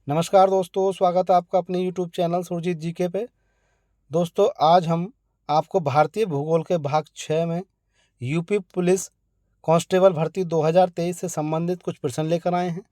नमस्कार दोस्तों, स्वागत है आपका अपने यूट्यूब चैनल सुरजीत जीके पे। दोस्तों, आज हम आपको भारतीय भूगोल के भाग 6 में यूपी पुलिस कांस्टेबल भर्ती 2023 से संबंधित कुछ प्रश्न लेकर आए हैं।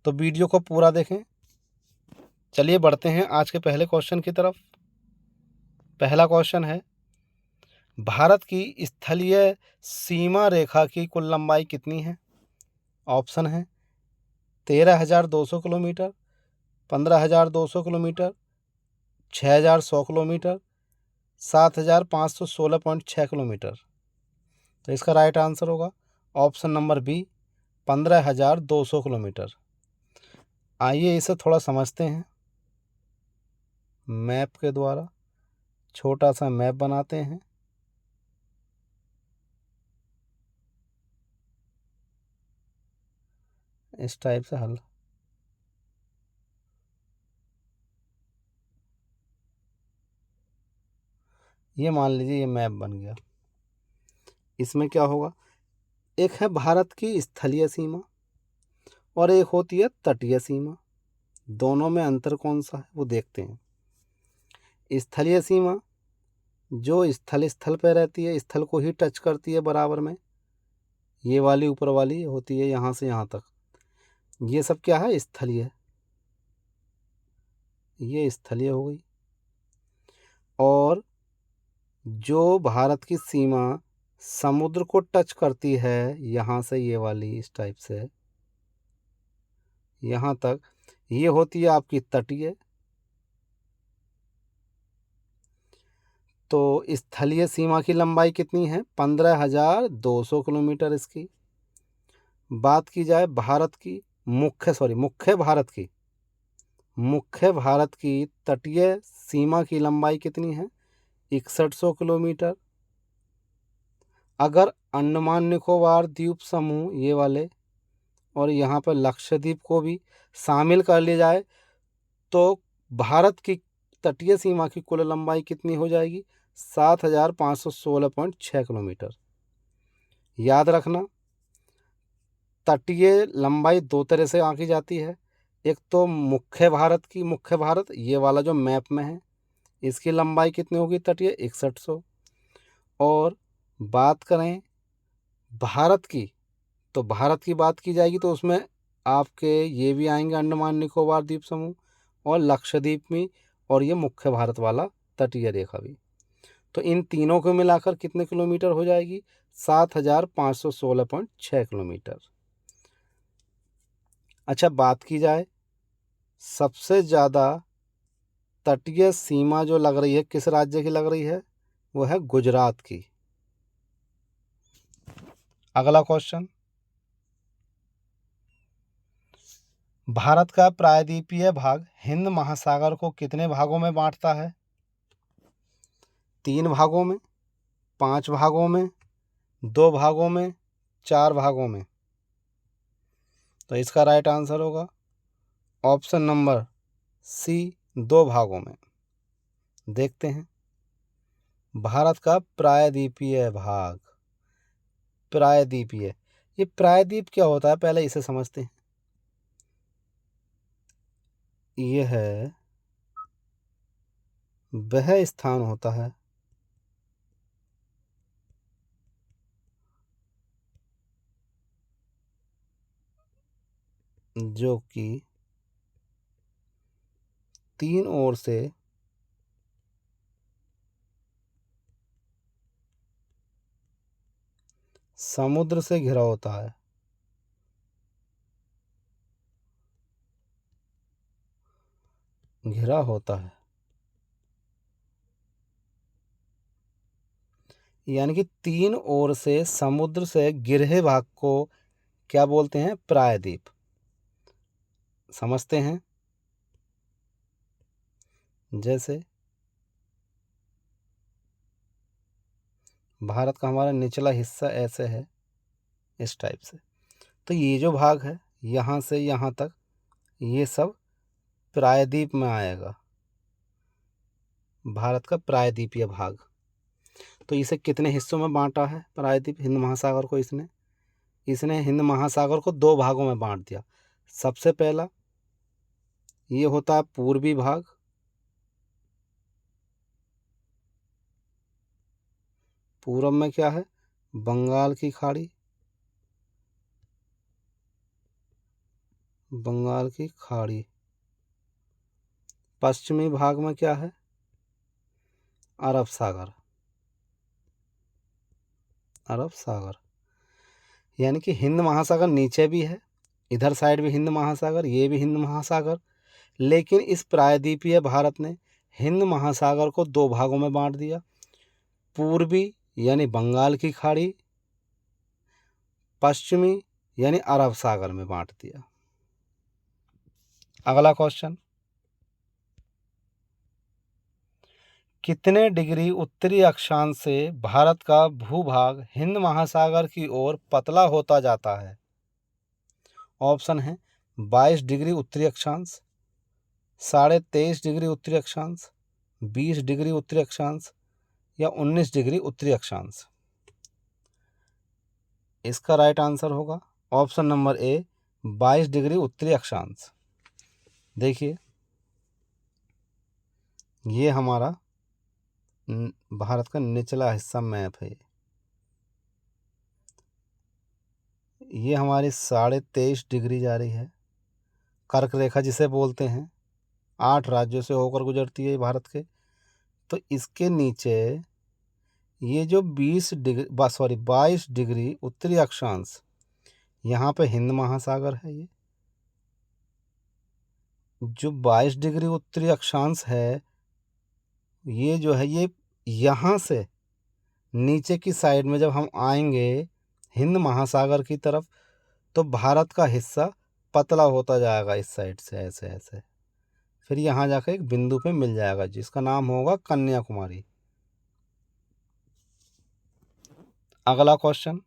तो वीडियो को पूरा देखें। चलिए बढ़ते हैं आज के पहले क्वेश्चन की तरफ। पहला क्वेश्चन है, भारत की स्थलीय सीमा रेखा की कुल लंबाई कितनी है? ऑप्शन है 13,200 किलोमीटर, 15,200 किलोमीटर, 6,100 किलोमीटर, 7,516.6 किलोमीटर। तो इसका राइट आंसर होगा ऑप्शन नंबर बी, 15,200 किलोमीटर। आइए इसे थोड़ा समझते हैं। मैप के द्वारा छोटा सा मैप बनाते हैं। इस टाइप से हल ये मान लीजिए ये मैप बन गया। इसमें क्या होगा, एक है भारत की स्थलीय सीमा और एक होती है तटीय सीमा। दोनों में अंतर कौन सा है वो देखते हैं। स्थलीय सीमा जो स्थल पे रहती है, स्थल को ही टच करती है बराबर में, ये वाली ऊपर वाली होती है यहाँ से यहाँ तक। ये सब क्या है, स्थलीय। ये स्थलीय हो गई। और जो भारत की सीमा समुद्र को टच करती है, यहाँ से ये वाली इस टाइप से यहाँ तक, ये होती है आपकी तटीय। तो स्थलीय सीमा की लंबाई कितनी है? 15,200 किलोमीटर इसकी। बात की जाए भारत की मुख्य भारत की तटीय सीमा की लंबाई कितनी है? 6100 किलोमीटर। अगर अंडमान निकोबार द्वीप समूह ये वाले और यहाँ पर लक्षद्वीप को भी शामिल कर लिया जाए तो भारत की तटीय सीमा की कुल लंबाई कितनी हो जाएगी? 7,516.6 किलोमीटर। याद रखना, तटीय लंबाई दो तरह से आंकी जाती है। एक तो मुख्य भारत ये वाला जो मैप में है, इसकी लंबाई कितनी होगी तटीय? 6100। और बात करें भारत की, तो भारत की बात की जाएगी तो उसमें आपके ये भी आएंगे अंडमान निकोबार द्वीप समूह और लक्षद्वीप में, और ये मुख्य भारत वाला तटीय रेखा भी। तो इन तीनों को मिलाकर कितने किलोमीटर हो जाएगी? 7,516.6 किलोमीटर। अच्छा, बात की जाए सबसे ज़्यादा तटीय सीमा जो लग रही है किस राज्य की लग रही है? वो है गुजरात की। अगला क्वेश्चन, भारत का प्रायद्वीपीय भाग हिंद महासागर को कितने भागों में बांटता है? 3 भागों में, 5 भागों में, 2 भागों में, 4 भागों में। तो इसका राइट आंसर होगा ऑप्शन नंबर सी, 2 भागों में। देखते हैं भारत का प्रायद्वीपीय भाग। प्रायद्वीपीय, ये प्रायद्वीप क्या होता है पहले इसे समझते हैं। ये है वह स्थान होता है जो कि 3 ओर से समुद्र से घिरा होता है। घिरा होता है यानी कि 3 ओर से समुद्र से घिरे भाग को क्या बोलते हैं? प्रायद्वीप। समझते हैं। जैसे भारत का हमारा निचला हिस्सा ऐसे है, इस टाइप से। तो ये जो भाग है यहाँ से यहाँ तक, ये सब प्रायद्वीप में आएगा, भारत का प्रायद्वीपीय भाग। तो इसे कितने हिस्सों में बांटा है प्रायद्वीप हिंद महासागर को? इसने इसने हिंद महासागर को 2 भागों में बांट दिया। सबसे पहला ये होता है पूर्वी भाग। पूरब में क्या है? बंगाल की खाड़ी, बंगाल की खाड़ी। पश्चिमी भाग में क्या है? अरब सागर, अरब सागर। यानी कि हिंद महासागर नीचे भी है, इधर साइड भी हिंद महासागर, ये भी हिंद महासागर। लेकिन इस प्रायद्वीपीय भारत ने हिंद महासागर को दो भागों में बांट दिया, पूर्वी यानी बंगाल की खाड़ी, पश्चिमी यानी अरब सागर में बांट दिया। अगला क्वेश्चन, कितने डिग्री उत्तरी अक्षांश से भारत का भूभाग हिंद महासागर की ओर पतला होता जाता है? ऑप्शन है 22 डिग्री उत्तरी अक्षांश, 23.5 डिग्री उत्तरी अक्षांश, 20 डिग्री उत्तरी अक्षांश या 19 डिग्री उत्तरी अक्षांश। इसका राइट आंसर होगा ऑप्शन नंबर ए, 22 डिग्री उत्तरी अक्षांश। देखिए, ये हमारा भारत का निचला हिस्सा मैप है। ये हमारी 23.5 डिग्री जा रही है, कर्क रेखा जिसे बोलते हैं, 8 राज्यों से होकर गुजरती है भारत के। तो इसके नीचे ये जो 22 डिग्री उत्तरी अक्षांश, यहाँ पे हिंद महासागर है। ये जो 22 डिग्री उत्तरी अक्षांश है, ये जो है ये यहाँ से नीचे की साइड में जब हम आएंगे हिंद महासागर की तरफ, तो भारत का हिस्सा पतला होता जाएगा इस साइड से, ऐसे ऐसे। फिर यहाँ जाकर एक बिंदु पे मिल जाएगा जिसका नाम होगा कन्याकुमारी। अगला क्वेश्चन,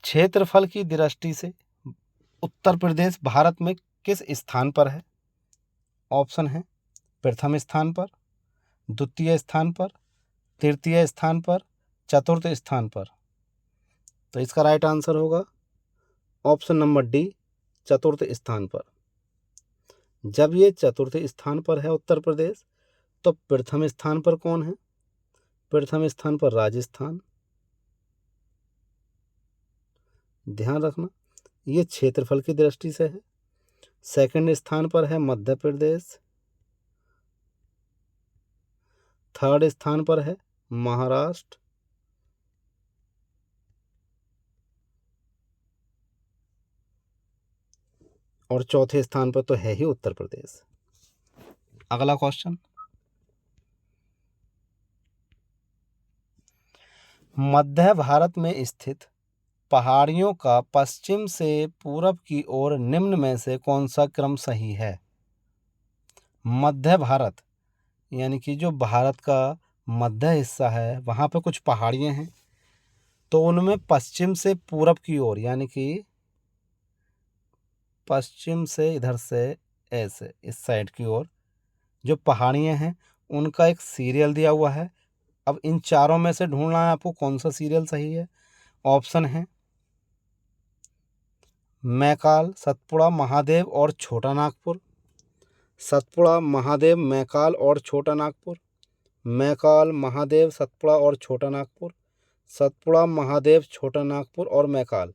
क्षेत्रफल की दृष्टि से उत्तर प्रदेश भारत में किस स्थान पर है? ऑप्शन है प्रथम स्थान पर, द्वितीय स्थान पर, तृतीय स्थान पर, चतुर्थ स्थान पर। तो इसका राइट आंसर होगा ऑप्शन नंबर डी, चतुर्थ स्थान पर। जब ये चतुर्थ स्थान पर है उत्तर प्रदेश, तो प्रथम स्थान पर कौन है? प्रथम स्थान पर राजस्थान। ध्यान रखना, ये क्षेत्रफल की दृष्टि से है। सेकंड स्थान पर है मध्य प्रदेश। थर्ड स्थान पर है महाराष्ट्र। और चौथे स्थान पर तो है ही उत्तर प्रदेश। अगला क्वेश्चन, मध्य भारत में स्थित पहाड़ियों का पश्चिम से पूरब की ओर निम्न में से कौन सा क्रम सही है? मध्य भारत यानी कि जो भारत का मध्य हिस्सा है, वहाँ पे कुछ पहाड़ियाँ हैं, तो उनमें पश्चिम से पूरब की ओर, यानी कि पश्चिम से इधर से ऐसे इस साइड की ओर जो पहाड़ियाँ हैं, उनका एक सीरियल दिया हुआ है। अब इन चारों में से ढूंढना है आपको कौन सा सीरियल सही है। ऑप्शन है मैकाल, सतपुड़ा, महादेव और छोटा नागपुर। सतपुड़ा, महादेव, मैकाल और छोटा नागपुर। मैकाल, महादेव, सतपुड़ा और छोटा नागपुर। सतपुड़ा, महादेव, छोटा नागपुर और मैकाल।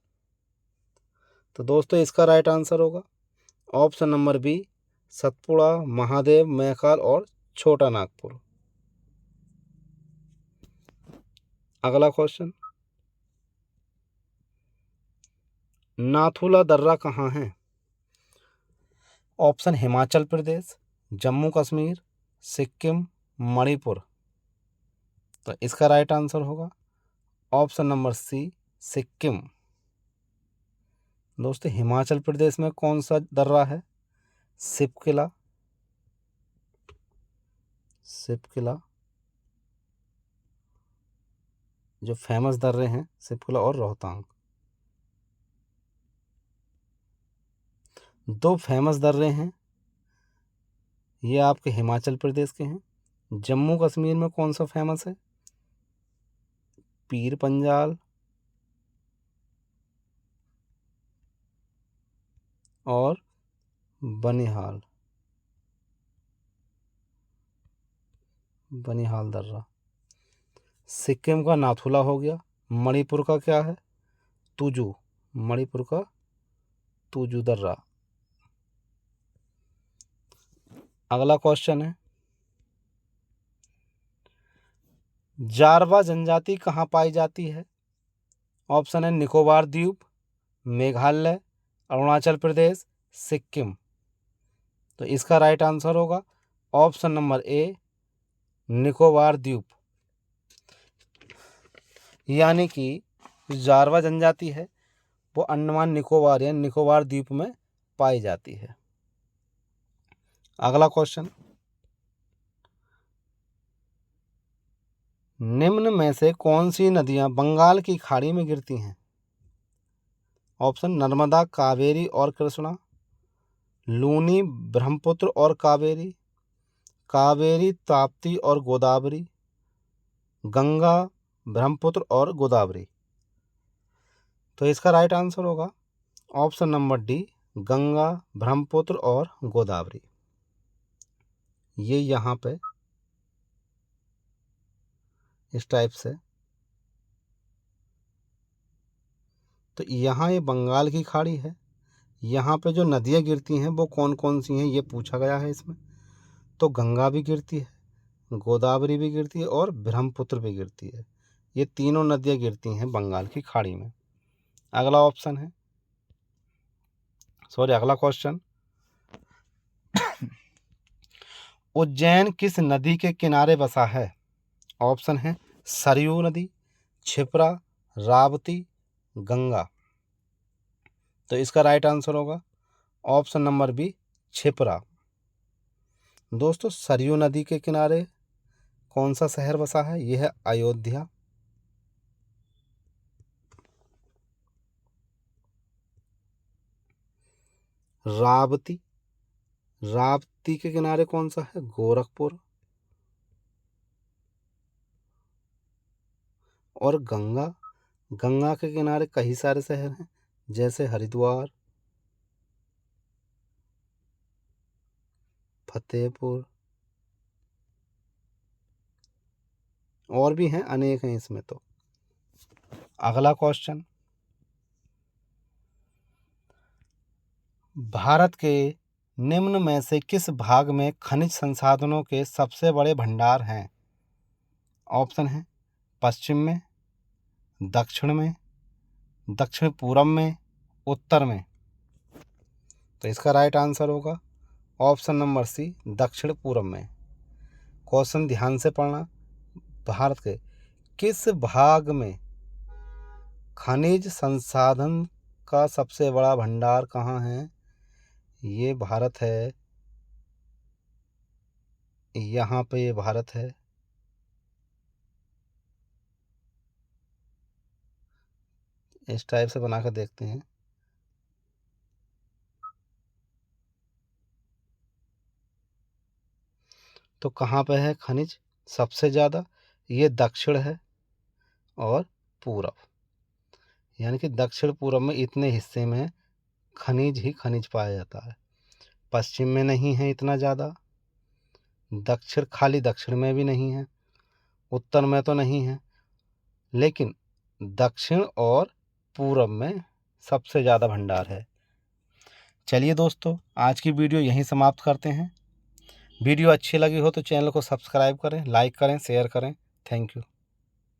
तो दोस्तों इसका राइट आंसर होगा option number B, Satpura, Mahadev, Maikal और छोटा नागपुर। अगला क्वेश्चन, नाथुला दर्रा कहाँ है? ऑप्शन हिमाचल प्रदेश, जम्मू कश्मीर, सिक्किम, मणिपुर। तो इसका राइट आंसर होगा ऑप्शन नंबर सी, सिक्किम। दोस्तों हिमाचल प्रदेश में कौन सा दर्रा है? सिपकिला, सिपकिला, जो फेमस दर्रे हैं सिपकिला और रोहतांग, दो फेमस दर्रे हैं, ये आपके हिमाचल प्रदेश के हैं। जम्मू कश्मीर में कौन सा फेमस है? पीर पंजाल, और बनिहाल दर्रा। सिक्किम का नाथुला हो गया। मणिपुर का क्या है? तुजू, मणिपुर का तुजू दर्रा। अगला क्वेश्चन है, जारवा जनजाति कहाँ पाई जाती है? ऑप्शन है निकोबार द्वीप, मेघालय, अरुणाचल प्रदेश, सिक्किम। तो इसका राइट आंसर होगा ऑप्शन नंबर ए, निकोबार द्वीप। यानी कि जारवा जनजाति है वो अंडमान निकोबार या निकोबार द्वीप में पाई जाती है। अगला क्वेश्चन, निम्न में से कौन सी नदियां बंगाल की खाड़ी में गिरती हैं? ऑप्शन नर्मदा, कावेरी और कृष्णा, लूनी, ब्रह्मपुत्र और कावेरी, कावेरी, ताप्ती और गोदावरी, गंगा, ब्रह्मपुत्र और गोदावरी। तो इसका राइट आंसर होगा option number D, Ganga, Brahmaputra और गोदावरी। ये यहाँ पे इस टाइप से, तो यहाँ ये बंगाल की खाड़ी है। यहाँ पे जो नदियाँ गिरती हैं वो कौन कौन सी हैं ये पूछा गया है इसमें। तो गंगा भी गिरती है, गोदावरी भी गिरती है और ब्रह्मपुत्र भी गिरती है। ये तीनों नदियाँ गिरती हैं बंगाल की खाड़ी में। अगला ऑप्शन है, अगला क्वेश्चन, उज्जैन किस नदी के किनारे बसा है? ऑप्शन है सरयू नदी, क्षिप्रा, रावती, गंगा। तो इसका राइट आंसर होगा ऑप्शन नंबर बी, क्षिप्रा। दोस्तों, सरयू नदी के किनारे कौन सा शहर बसा है? यह है अयोध्या। रावती, राप्ती के किनारे कौन सा है? गोरखपुर। और गंगा, गंगा के किनारे कई सारे शहर हैं जैसे हरिद्वार, फतेहपुर, और भी हैं, अनेक हैं इसमें। तो अगला क्वेश्चन, भारत के निम्न में से किस भाग में खनिज संसाधनों के सबसे बड़े भंडार हैं? ऑप्शन है पश्चिम में, दक्षिण में, दक्षिण पूर्व में, उत्तर में। तो इसका राइट आंसर होगा ऑप्शन नंबर सी, दक्षिण पूर्व में। क्वेश्चन ध्यान से पढ़ना, भारत के किस भाग में खनिज संसाधन का सबसे बड़ा भंडार कहाँ है? ये भारत है, यहाँ पे ये भारत है। इस टाइप से बनाकर देखते हैं। तो कहाँ पे है खनिज सबसे ज़्यादा? ये दक्षिण है और पूरब, यानी कि दक्षिण पूरब में इतने हिस्से में खनिज ही खनिज पाया जाता है। पश्चिम में नहीं है इतना ज़्यादा, दक्षिण खाली दक्षिण में भी नहीं है, उत्तर में तो नहीं है, लेकिन दक्षिण और पूरब में सबसे ज़्यादा भंडार है। चलिए दोस्तों, आज की वीडियो यहीं समाप्त करते हैं। वीडियो अच्छी लगी हो तो चैनल को सब्सक्राइब करें, लाइक करें, शेयर करें। Thank you.